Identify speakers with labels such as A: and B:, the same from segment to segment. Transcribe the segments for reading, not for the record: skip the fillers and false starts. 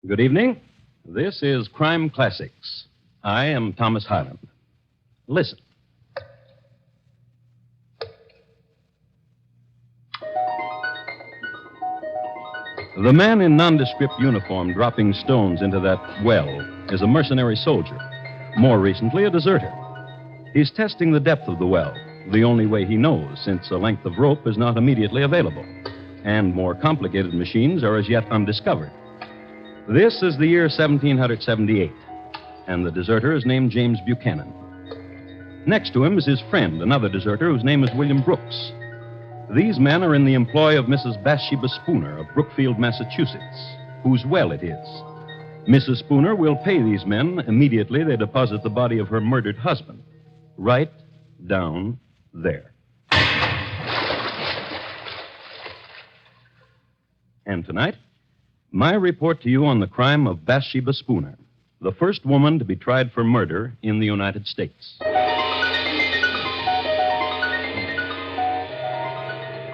A: Good evening. This is Crime Classics. I am Thomas Hyland. Listen. The man in nondescript uniform dropping stones into that well is a mercenary soldier, more recently a deserter. He's testing the depth of the well, the only way he knows, since a length of rope is not immediately available, and more complicated machines are as yet undiscovered. This is the year 1778, and the deserter is named James Buchanan. Next to him is his friend, another deserter whose name is William Brooks. These men are in the employ of Mrs. Bathsheba Spooner of Brookfield, Massachusetts, whose well it is. Mrs. Spooner will pay these men immediately they deposit the body of her murdered husband, right down there. And tonight, my report to you on the crime of Bathsheba Spooner, the first woman to be tried for murder in the United States.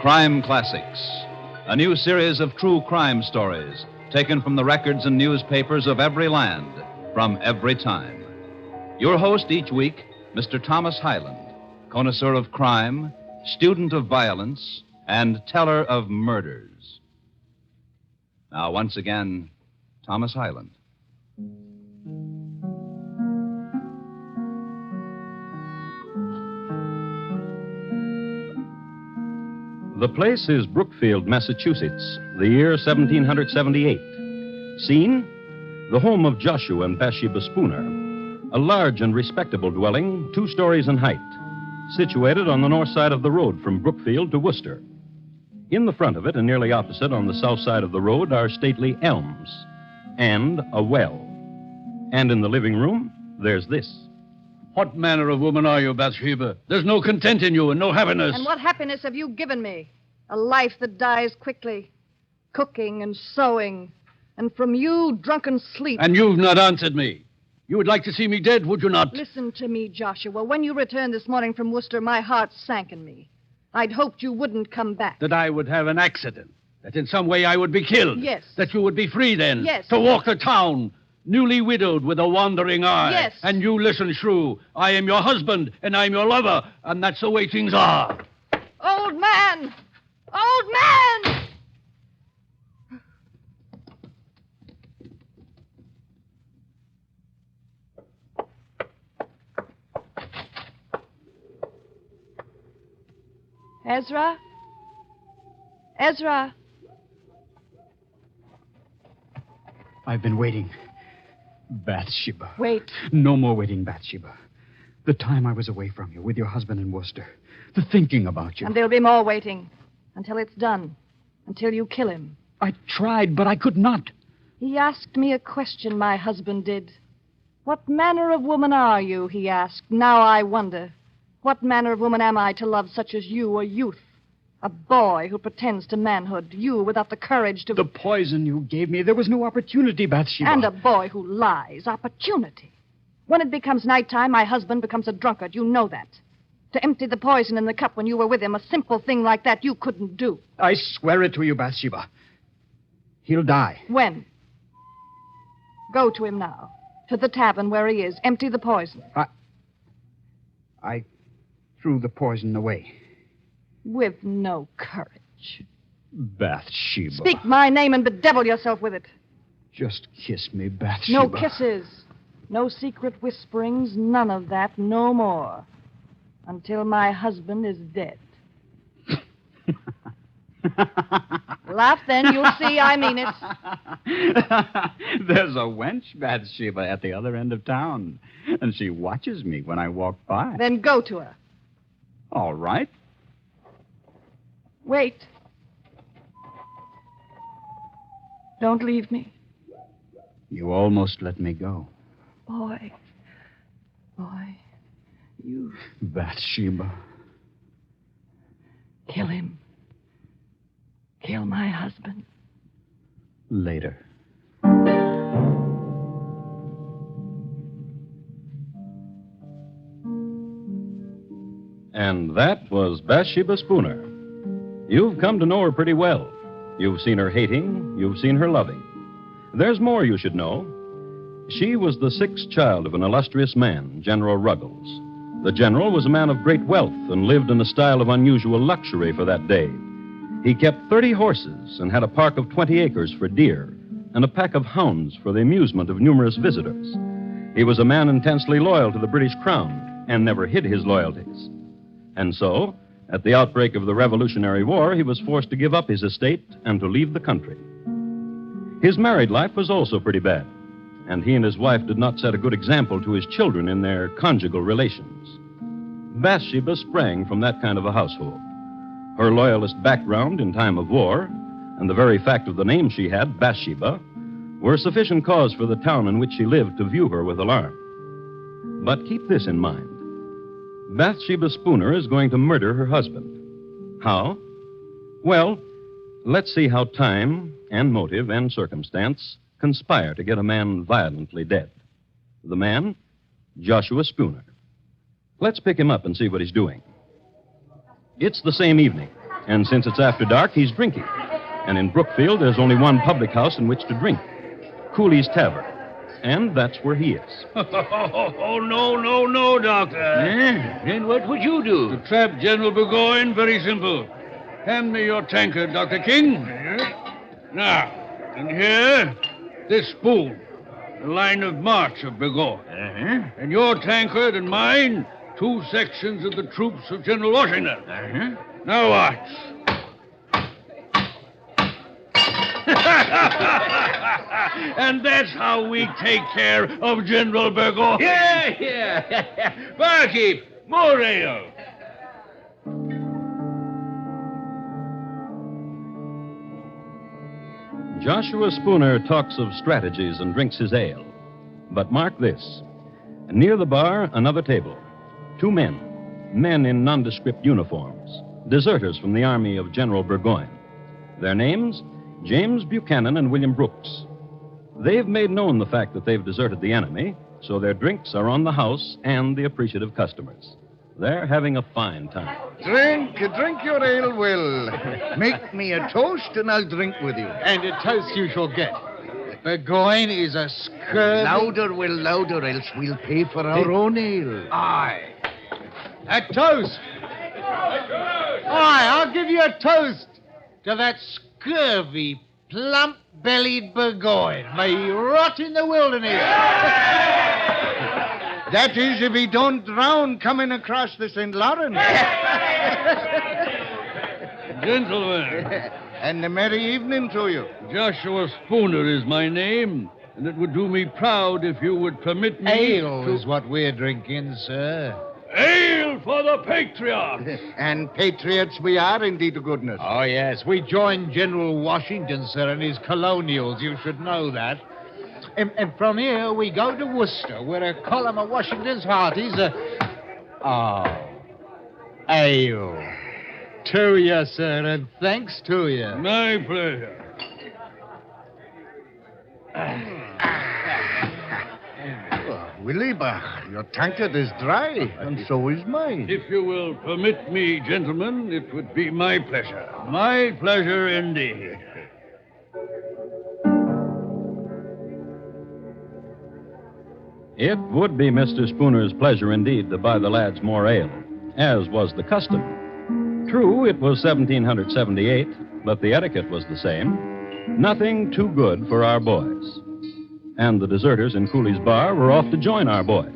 B: Crime Classics, a new series of true crime stories taken from the records and newspapers of every land, from every time. Your host each week, Mr. Thomas Hyland, connoisseur of crime, student of violence, and teller of murders. Now, once again, Thomas Hyland.
A: The place is Brookfield, Massachusetts, the year 1778. Scene, the home of Joshua and Bathsheba Spooner, a large and respectable dwelling, 2 stories in height, situated on the north side of the road from Brookfield to Worcester. In the front of it, and nearly opposite on the south side of the road, are stately elms and a well. And in the living room, there's this.
C: What manner of woman are you, Bathsheba? There's no content in you and no happiness.
D: And what happiness have you given me? A life that dies quickly, cooking and sewing, and from you, drunken sleep.
C: And you've not answered me. You would like to see me dead, would you not?
D: Listen to me, Joshua. When you returned this morning from Worcester, my heart sank in me. I'd hoped you wouldn't come back.
C: That I would have an accident. That in some way I would be killed.
D: Yes.
C: That you would be free then.
D: Yes.
C: To walk the town, newly widowed with a wandering eye.
D: Yes.
C: And you listen, shrew. I am your husband, and I'm your lover, and that's the way things are.
D: Old man! Old man! Ezra? Ezra?
E: I've been waiting. Bathsheba.
D: Wait.
E: No more waiting, Bathsheba. The time I was away from you with your husband in Worcester. The thinking about you.
D: And there'll be more waiting. Until it's done. Until you kill him.
E: I tried, but I could not.
D: He asked me a question, my husband did. What manner of woman are you, he asked. Now I wonder. What manner of woman am I to love such as you, a youth? A boy who pretends to manhood. You without the courage to...
E: The poison you gave me, there was no opportunity, Bathsheba.
D: And a boy who lies. Opportunity. When it becomes nighttime, my husband becomes a drunkard. You know that. To empty the poison in the cup when you were with him, a simple thing like that you couldn't do.
E: I swear it to you, Bathsheba. He'll die.
D: When? Go to him now. To the tavern where he is. Empty the poison.
E: I threw the poison away.
D: With no courage.
E: Bathsheba.
D: Speak my name and bedevil yourself with it.
E: Just kiss me, Bathsheba.
D: No kisses. No secret whisperings. None of that. No more. Until my husband is dead. Laugh then. You'll see I mean it.
E: There's a wench, Bathsheba, at the other end of town. And she watches me when I walk by.
D: Then go to her.
E: All right.
D: Wait. Don't leave me.
E: You almost let me go.
D: Boy, you...
E: Bathsheba.
D: Kill him. Kill my husband.
E: Later.
A: And that was Bathsheba Spooner. You've come to know her pretty well. You've seen her hating, you've seen her loving. There's more you should know. She was the sixth child of an illustrious man, General Ruggles. The general was a man of great wealth and lived in a style of unusual luxury for that day. He kept 30 horses and had a park of 20 acres for deer and a pack of hounds for the amusement of numerous visitors. He was a man intensely loyal to the British Crown and never hid his loyalties. And so, at the outbreak of the Revolutionary War, he was forced to give up his estate and to leave the country. His married life was also pretty bad, and he and his wife did not set a good example to his children in their conjugal relations. Bathsheba sprang from that kind of a household. Her loyalist background in time of war, and the very fact of the name she had, Bathsheba, were sufficient cause for the town in which she lived to view her with alarm. But keep this in mind. Bathsheba Spooner is going to murder her husband. How? Well, let's see how time and motive and circumstance conspire to get a man violently dead. The man, Joshua Spooner. Let's pick him up and see what he's doing. It's the same evening, and since it's after dark, he's drinking. And in Brookfield, there's only one public house in which to drink, Cooley's Tavern. And that's where he is.
C: Oh, no, Doctor.
F: Then what would you do?
C: To trap General Burgoyne, very simple. Hand me your tankard, Dr. King. Now, and here, this spoon, the line of march of Burgoyne. And your tankard and mine, 2 sections of the troops of General Washington. Now watch. And that's how we take care of General Burgoyne.
F: Yeah. Barkeep, more ale.
A: Joshua Spooner talks of strategies and drinks his ale. But mark this. Near the bar, another table. 2 men in nondescript uniforms, deserters from the army of General Burgoyne. Their names, James Buchanan and William Brooks. They've made known the fact that they've deserted the enemy, so their drinks are on the house and the appreciative customers. They're having a fine time.
G: Drink your ale, Will. Make me a toast and I'll drink with you.
H: And a toast you shall get. Burgoyne is a scurvy...
G: Louder, Will, louder, else we'll pay for our own ale.
H: Aye. A toast. Aye, I'll give you a toast to that scurvy, plump-bellied Burgoyne. May he rot in the wilderness.
G: That is, if he don't drown coming across the St. Lawrence.
C: Gentlemen.
G: And a merry evening to you.
C: Joshua Spooner is my name, and it would do me proud if you would permit me
H: Ale
C: to...
H: is what we're drinking, sir.
C: Ale for the patriots!
G: And patriots we are, indeed, to goodness.
H: Oh, yes. We joined General Washington, sir, and his colonials. You should know that. And from here, we go to Worcester, where a column of Washington's hearties ale. To you, sir, and thanks to you.
C: My pleasure.
G: Willie, your tankard is dry, and so is mine.
C: If you will permit me, gentlemen, it would be my pleasure. My pleasure indeed.
A: It would be Mr. Spooner's pleasure indeed to buy the lads more ale, as was the custom. True, it was 1778, but the etiquette was the same. Nothing too good for our boys. And the deserters in Cooley's bar were off to join our boys.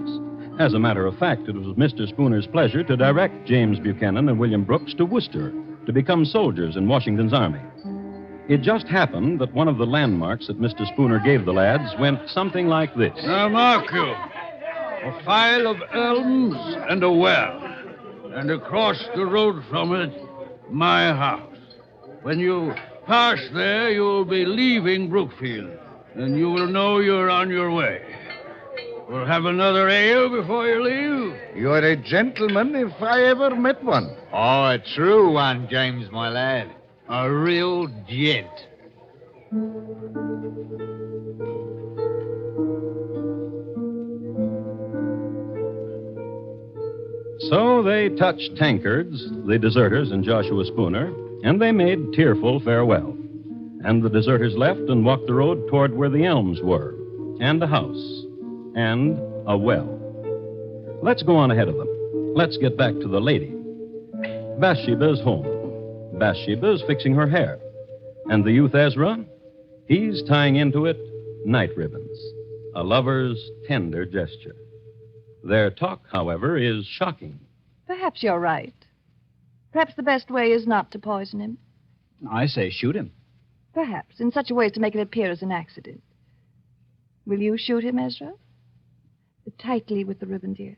A: As a matter of fact, it was Mr. Spooner's pleasure to direct James Buchanan and William Brooks to Worcester to become soldiers in Washington's army. It just happened that one of the landmarks that Mr. Spooner gave the lads went something like this.
C: Now, mark you. A file of elms and a well. And across the road from it, my house. When you pass there, you'll be leaving Brookfield, and you will know you're on your way. We'll have another ale before you leave.
G: You're a gentleman if I ever met one.
H: Oh, a true one, James, my lad. A real gent.
A: So they touched tankards, the deserters and Joshua Spooner, and they made tearful farewell. And the deserters left and walked the road toward where the elms were, and a house, and a well. Let's go on ahead of them. Let's get back to the lady. Bathsheba is home. Bathsheba is fixing her hair. And the youth Ezra, he's tying into it night ribbons, a lover's tender gesture. Their talk, however, is shocking.
D: Perhaps you're right. Perhaps the best way is not to poison him.
E: I say shoot him.
D: Perhaps, in such a way as to make it appear as an accident. Will you shoot him, Ezra? Tightly with the ribbon, dear.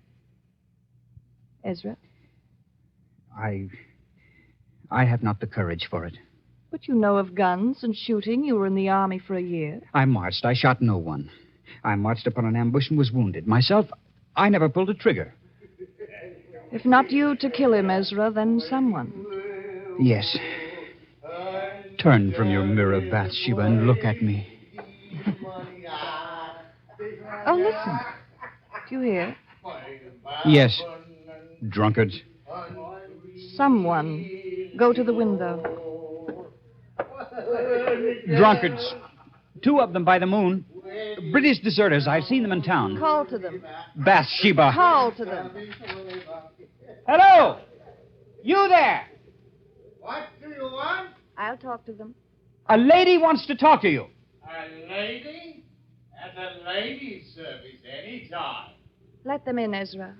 D: Ezra?
E: I have not the courage for it.
D: But you know of guns and shooting. You were in the army for a year.
E: I marched. I shot no one. I marched upon an ambush and was wounded. Myself, I never pulled a trigger.
D: If not you to kill him, Ezra, then someone.
E: Yes. Turn from your mirror, Bathsheba, and look at me.
D: Oh, listen. Do you hear?
E: Yes. Drunkards.
D: Someone. Go to the window.
E: Drunkards. 2 of them by the moon. British deserters. I've seen them in town.
D: Call to them.
E: Bathsheba.
D: Call to them.
E: Hello! You there!
G: What do you want?
D: I'll talk to them.
E: A lady wants to talk to you.
G: A lady? At a lady's service any time.
D: Let them in, Ezra.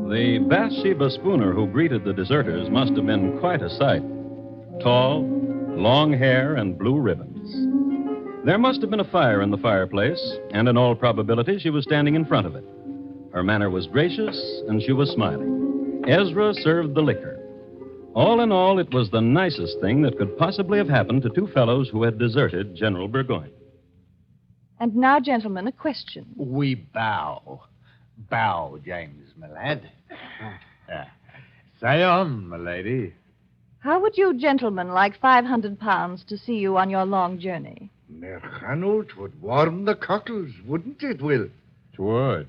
A: The Bathsheba Spooner who greeted the deserters must have been quite a sight. Tall, long hair, and blue ribbons. There must have been a fire in the fireplace, and in all probability she was standing in front of it. Her manner was gracious, and she was smiling. Ezra served the liquor. All in all, it was the nicest thing that could possibly have happened to 2 fellows who had deserted General Burgoyne.
D: And now, gentlemen, a question.
H: We bow. Bow, James, my lad. Say on, my lady.
D: How would you gentlemen like 500 pounds to see you on your long journey?
G: Merchanul, 'twould warm the cockles, wouldn't it, Will?
H: 'Twould.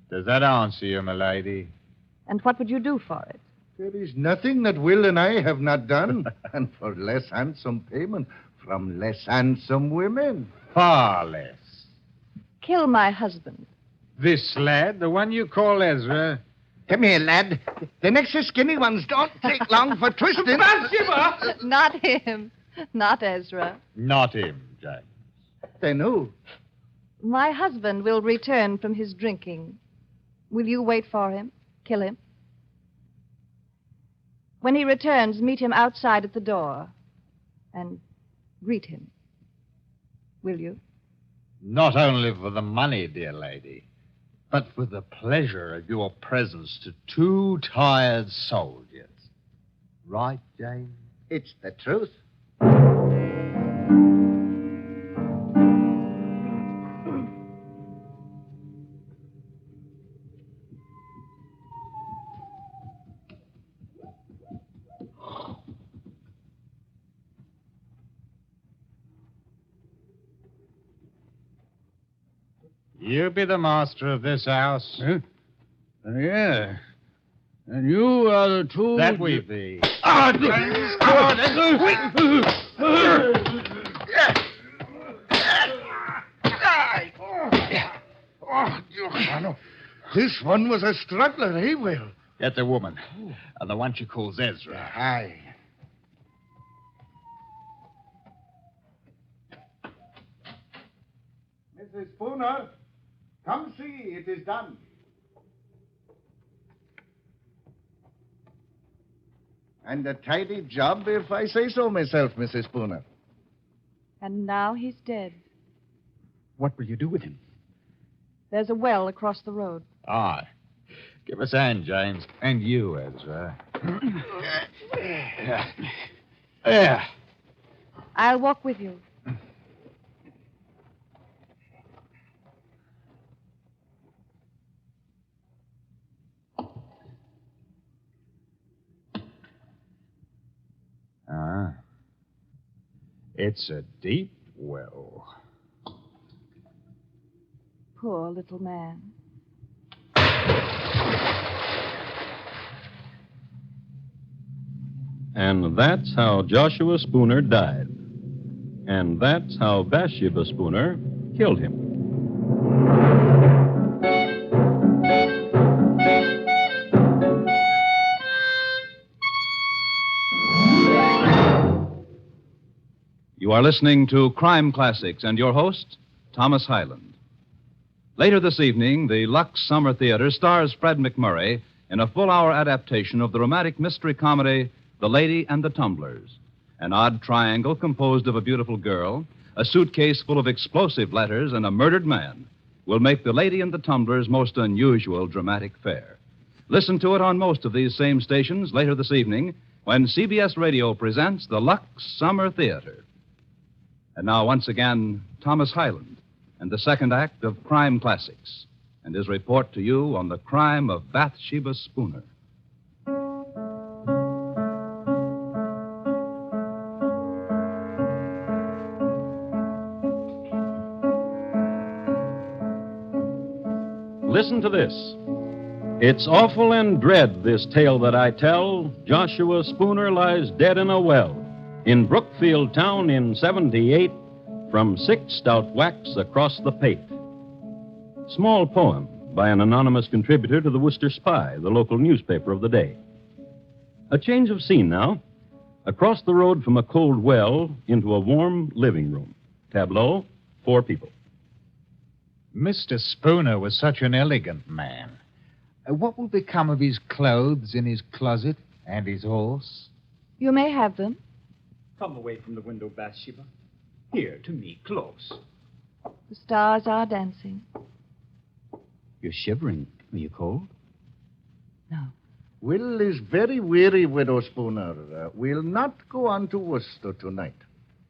H: Does that answer you, my lady?
D: And what would you do for it?
G: There is nothing that Will and I have not done, and for less handsome payment from less handsome women.
H: Far less.
D: Kill my husband.
H: This lad, the one you call Ezra.
G: Come here, lad. The next skinny ones don't take long for twisting.
D: Not him. Not Ezra.
H: Not him, James.
G: Then who?
D: My husband will return from his drinking. Will you wait for him? Kill him? When he returns, meet him outside at the door and greet him. Will you?
H: Not only for the money, dear lady, but for the pleasure of your presence to 2 tired soldiers. Right, James?
G: It's the truth.
H: You be the master of this house.
C: Huh? Yeah. And you are the 2...
H: That we be.
G: This one was a struggler, eh, Will?
H: Get the woman. And the one she calls Ezra.
G: Aye.
I: Mrs. Spooner, come see. It is done.
G: And a tidy job, if I say so myself, Mrs. Spooner.
D: And now he's dead.
E: What will you do with him?
D: There's a well across the road.
H: Aye. Give us a hand, James. And you, Ezra. There.
D: I'll walk with you.
H: It's a deep well.
D: Poor little man.
A: And that's how Joshua Spooner died. And that's how Bathsheba Spooner killed him.
B: You are listening to Crime Classics and your host, Thomas Hyland. Later this evening, the Lux Summer Theater stars Fred McMurray in a full-hour adaptation of the romantic mystery comedy The Lady and the Tumblers, an odd triangle composed of a beautiful girl, a suitcase full of explosive letters, and a murdered man will make The Lady and the Tumblers' most unusual dramatic fare. Listen to it on most of these same stations later this evening when CBS Radio presents the Lux Summer Theater. And now, once again, Thomas Hyland and the second act of Crime Classics and his report to you on the crime of Bathsheba Spooner.
A: Listen to this. It's awful and dread, this tale that I tell. Joshua Spooner lies dead in a well in Brookfield town in 78 from 6 stout whacks across the pate. Small poem by an anonymous contributor to the Worcester Spy, the local newspaper of the day. A change of scene now. Across the road from a cold well into a warm living room. Tableau, 4 people.
H: Mr. Spooner was such an elegant man. What will become of his clothes in his closet and his horse?
D: You may have them.
E: Come away from the window, Bathsheba. Here, to me, close.
D: The stars are dancing.
E: You're shivering. Are you cold?
D: No.
G: Will is very weary, Widow Spooner. We'll not go on to Worcester tonight.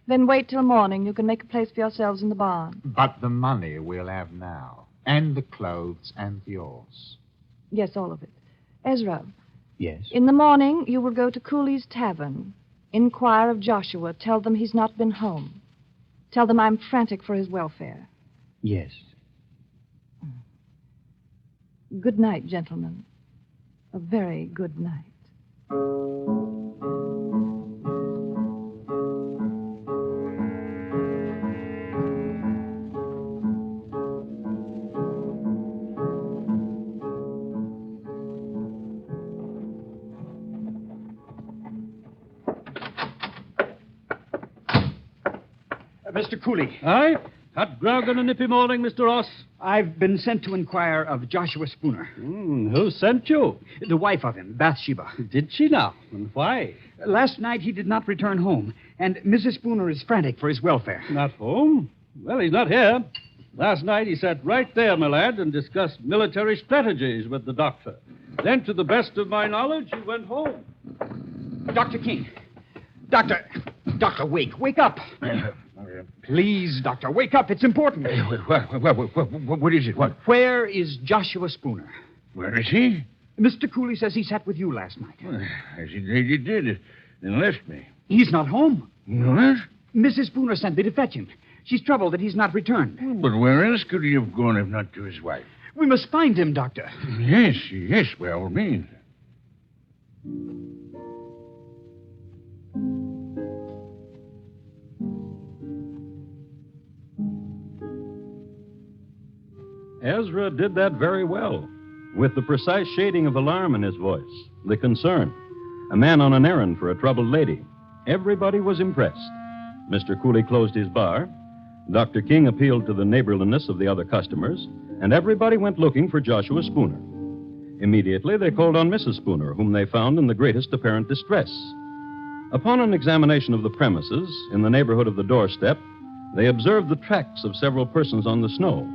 D: Then wait till morning. You can make a place for yourselves in the barn.
H: But the money we'll have now, and the clothes and the horse.
D: Yes, all of it. Ezra,
E: Yes.
D: in the morning you will go to Cooley's Tavern. Inquire of Joshua. Tell them he's not been home. Tell them I'm frantic for his welfare.
E: Yes.
D: Good night, gentlemen. A very good night.
E: Mr. Cooley.
C: Aye? Hot grog on a nippy morning, Mr. Ross?
E: I've been sent to inquire of Joshua Spooner.
C: Who sent you?
E: The wife of him, Bathsheba.
C: Did she now? And why?
E: Last night he did not return home, and Mrs. Spooner is frantic for his welfare.
C: Not home? Well, he's not here. Last night he sat right there, my lad, and discussed military strategies with the doctor. Then, to the best of my knowledge, he went home.
E: Dr. King. Doctor, wake up. Please, Doctor, wake up. It's important.
F: What is it? What?
E: Where is Joshua Spooner?
F: Where is he?
E: Mr. Cooley says he sat with you last night.
F: As he did, then left me.
E: He's not home.
F: What?
E: Mrs. Spooner sent me to fetch him. She's troubled that he's not returned.
F: But where else could he have gone if not to his wife?
E: We must find him, Doctor.
F: Yes, by all means.
A: Ezra did that very well, with the precise shading of alarm in his voice, the concern. A man on an errand for a troubled lady. Everybody was impressed. Mr. Cooley closed his bar. Dr. King appealed to the neighborliness of the other customers, and everybody went looking for Joshua Spooner. Immediately, they called on Mrs. Spooner, whom they found in the greatest apparent distress. Upon an examination of the premises, in the neighborhood of the doorstep, they observed the tracks of several persons on the snow.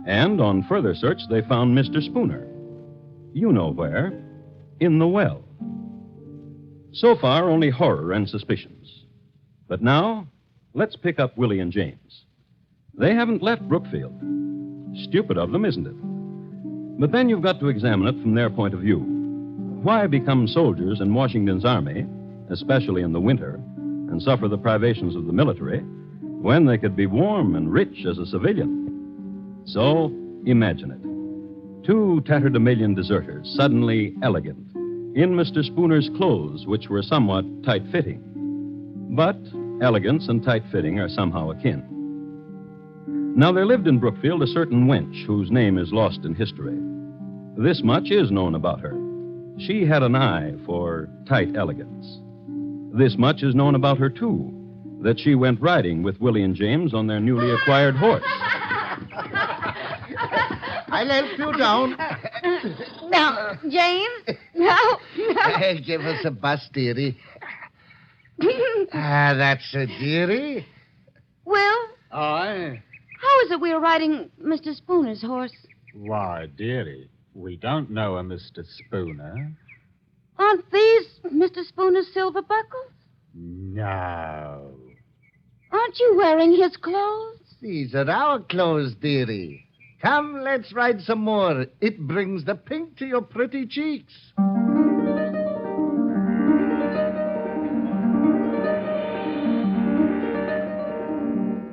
A: And on further search, they found Mr. Spooner. You know where. In the well. So far, only horror and suspicions. But now, let's pick up Willie and James. They haven't left Brookfield. Stupid of them, isn't it? But then you've got to examine it from their point of view. Why become soldiers in Washington's army, especially in the winter, and suffer the privations of the military, when they could be warm and rich as a civilian? So, imagine it. 2 tatterdemalion deserters, suddenly elegant, in Mr. Spooner's clothes, which were somewhat tight-fitting. But elegance and tight-fitting are somehow akin. Now, there lived in Brookfield a certain wench whose name is lost in history. This much is known about her. She had an eye for tight elegance. This much is known about her, too, that she went riding with Willie and James on their newly acquired horse.
G: I'll help you down.
J: Now, James? No.
G: Give us a bus, dearie. That's a dearie.
J: Will,
F: Aye.
J: how is it we are riding Mr. Spooner's horse?
H: Why, dearie, we don't know a Mr. Spooner.
J: Aren't these Mr. Spooner's silver buckles?
H: No.
J: Aren't you wearing his clothes?
G: These are our clothes, dearie. Come, let's ride some more. It brings the pink to your pretty cheeks.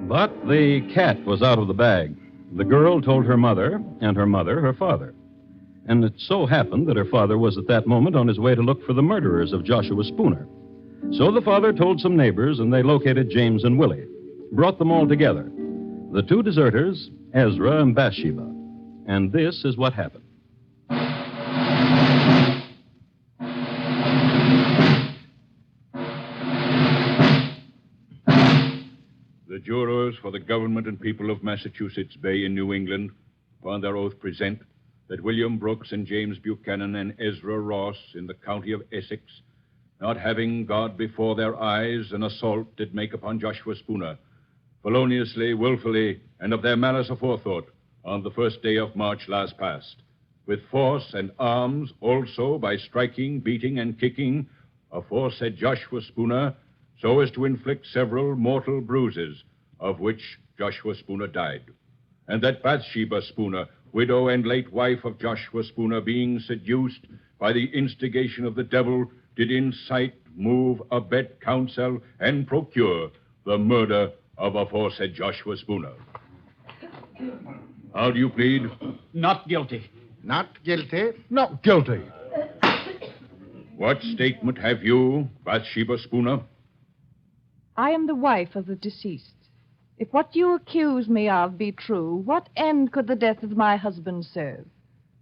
A: But the cat was out of the bag. The girl told her mother, and her mother her father. And it so happened that her father was at that moment on his way to look for the murderers of Joshua Spooner. So the father told some neighbors, and they located James and Willie, brought them all together. The two deserters, Ezra and Bathsheba. And this is what happened.
F: The jurors for the government and people of Massachusetts Bay in New England, upon their oath, present that William Brooks and James Buchanan and Ezra Ross in the county of Essex, not having God before their eyes, an assault did make upon Joshua Spooner, feloniously, willfully, and of their malice aforethought, on the 1st day of March last past, with force and arms also by striking, beating, and kicking aforesaid Joshua Spooner, so as to inflict several mortal bruises, of which Joshua Spooner died. And that Bathsheba Spooner, widow and late wife of Joshua Spooner, being seduced by the instigation of the devil, did incite, move, abet, counsel, and procure the murder of aforesaid Joshua Spooner. How do you plead?
E: Not guilty.
G: Not guilty.
F: Not guilty. What statement have you, Bathsheba Spooner?
D: I am the wife of the deceased. If what you accuse me of be true, what end could the death of my husband serve?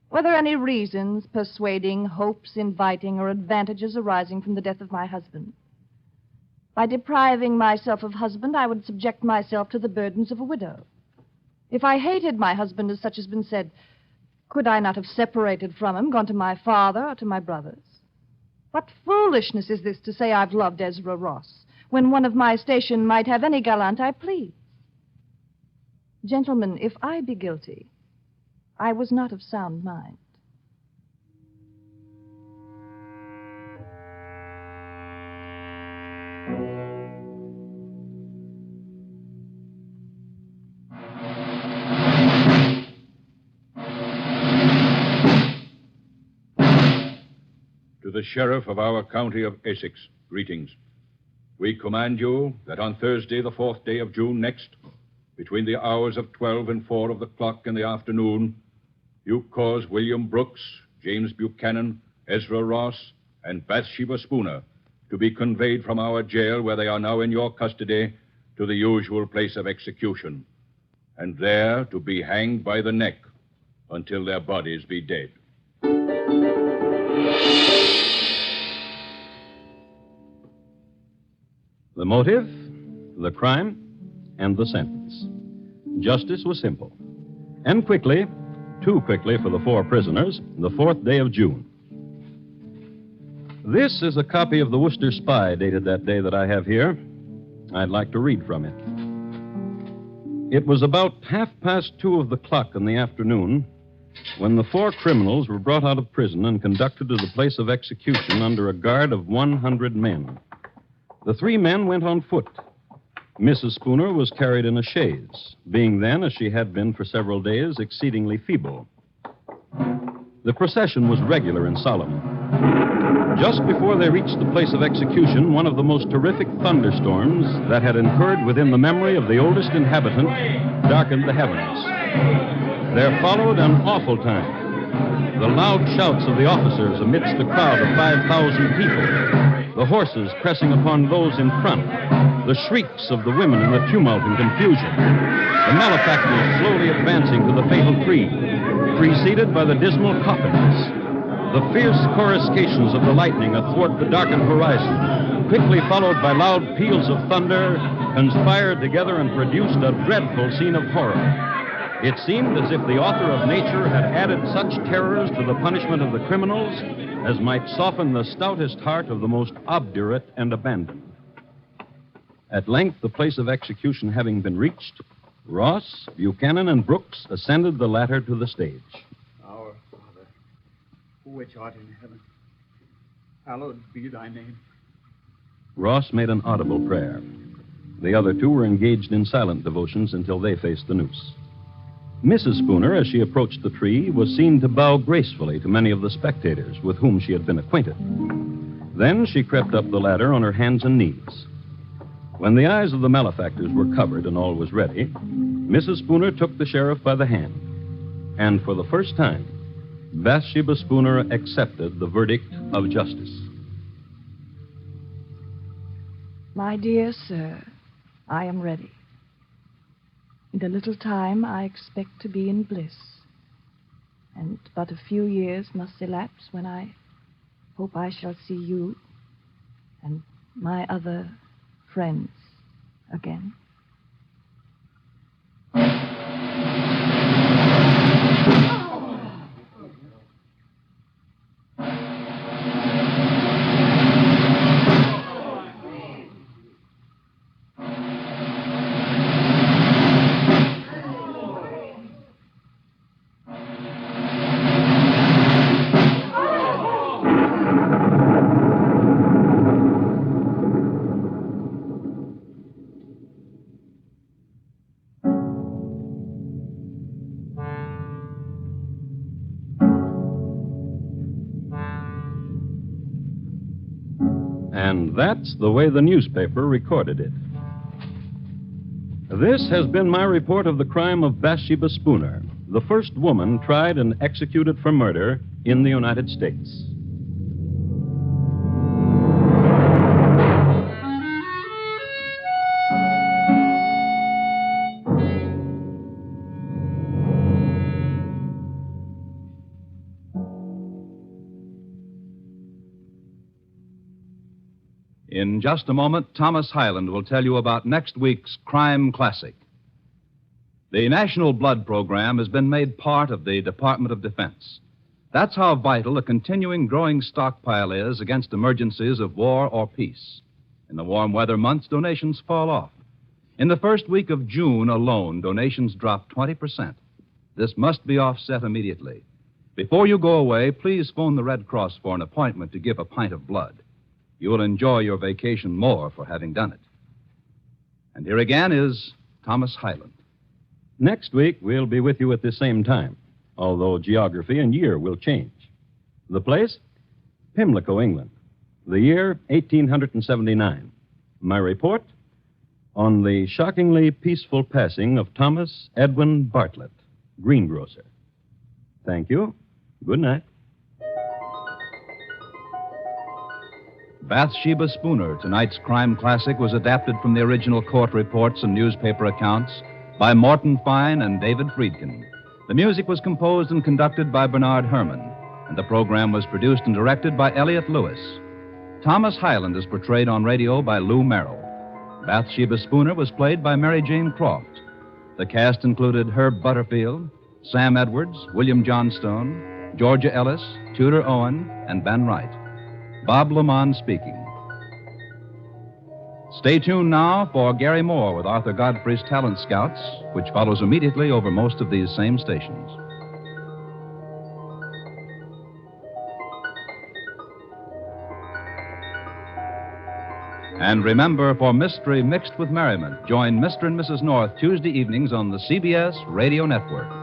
D: Were there any reasons, persuading, hopes, inviting, or advantages arising from the death of my husband? By depriving myself of husband, I would subject myself to the burdens of a widow. If I hated my husband, as such has been said, could I not have separated from him, gone to my father or to my brothers? What foolishness is this to say I've loved Ezra Ross, when one of my station might have any gallant I please? Gentlemen, if I be guilty, I was not of sound mind.
F: To the sheriff of our county of Essex, greetings. We command you that on Thursday, the 4th day of June next, between the hours of 12 and 4 of the clock in the afternoon, you cause William Brooks, James Buchanan, Ezra Ross, and Bathsheba Spooner to be conveyed from our jail, where they are now in your custody, to the usual place of execution, and there to be hanged by the neck until their bodies be dead.
A: The motive, the crime, and the sentence. Justice was simple. And quickly, too quickly for the 4 prisoners, the 4th day of June. This is a copy of the Worcester Spy dated that day that I have here. I'd like to read from it. It was about 2:30 of the clock in the afternoon when the 4 criminals were brought out of prison and conducted to the place of execution under a guard of 100 men. The 3 men went on foot. Mrs. Spooner was carried in a chaise, being then, as she had been for several days, exceedingly feeble. The procession was regular and solemn. Just before they reached the place of execution, one of the most terrific thunderstorms that had occurred within the memory of the oldest inhabitant darkened the heavens. There followed an awful time. The loud shouts of the officers amidst the crowd of 5,000 people. The horses pressing upon those in front. The shrieks of the women in the tumult and confusion. The malefactors slowly advancing to the fatal tree, preceded by the dismal coffins. The fierce coruscations of the lightning athwart the darkened horizon, quickly followed by loud peals of thunder, conspired together and produced a dreadful scene of horror. It seemed as if the author of nature had added such terrors to the punishment of the criminals as might soften the stoutest heart of the most obdurate and abandoned. At length, the place of execution having been reached, Ross, Buchanan, and Brooks ascended the ladder to the stage.
E: Our Father, which art in heaven, hallowed be thy name.
A: Ross made an audible prayer. The other two were engaged in silent devotions until they faced the noose. Mrs. Spooner, as she approached the tree, was seen to bow gracefully to many of the spectators with whom she had been acquainted. Then she crept up the ladder on her hands and knees. When the eyes of the malefactors were covered and all was ready, Mrs. Spooner took the sheriff by the hand. And for the first time, Bathsheba Spooner accepted the verdict of justice.
D: My dear sir, I am ready. In a little time, I expect to be in bliss. And but a few years must elapse when I hope I shall see you and my other friends again.
A: And that's the way the newspaper recorded it. This has been my report of the crime of Bathsheba Spooner, the first woman tried and executed for murder in the United States.
B: In just a moment, Thomas Hyland will tell you about next week's Crime Classic. The National Blood Program has been made part of the Department of Defense. That's how vital a continuing growing stockpile is against emergencies of war or peace. In the warm weather months, donations fall off. In the first week of June alone, donations dropped 20%. This must be offset immediately. Before you go away, please phone the Red Cross for an appointment to give a pint of blood. You will enjoy your vacation more for having done it. And here again is Thomas Hyland.
A: Next week, we'll be with you at the same time, although geography and year will change. The place? Pimlico, England. The year, 1879. My report? On the shockingly peaceful passing of Thomas Edwin Bartlett, greengrocer. Thank you. Good night.
B: Bathsheba Spooner, tonight's crime classic, was adapted from the original court reports and newspaper accounts by Morton Fine and David Friedkin. The music was composed and conducted by Bernard Herrmann, and the program was produced and directed by Elliott Lewis. Thomas Hyland is portrayed on radio by Lou Merrill. Bathsheba Spooner was played by Mary Jane Croft. The cast included Herb Butterfield, Sam Edwards, William Johnstone, Georgia Ellis, Tudor Owen, and Ben Wright. Bob Lamont speaking. Stay tuned now for Gary Moore with Arthur Godfrey's Talent Scouts, which follows immediately over most of these same stations. And remember, for mystery mixed with merriment, join Mr. and Mrs. North Tuesday evenings on the CBS Radio Network.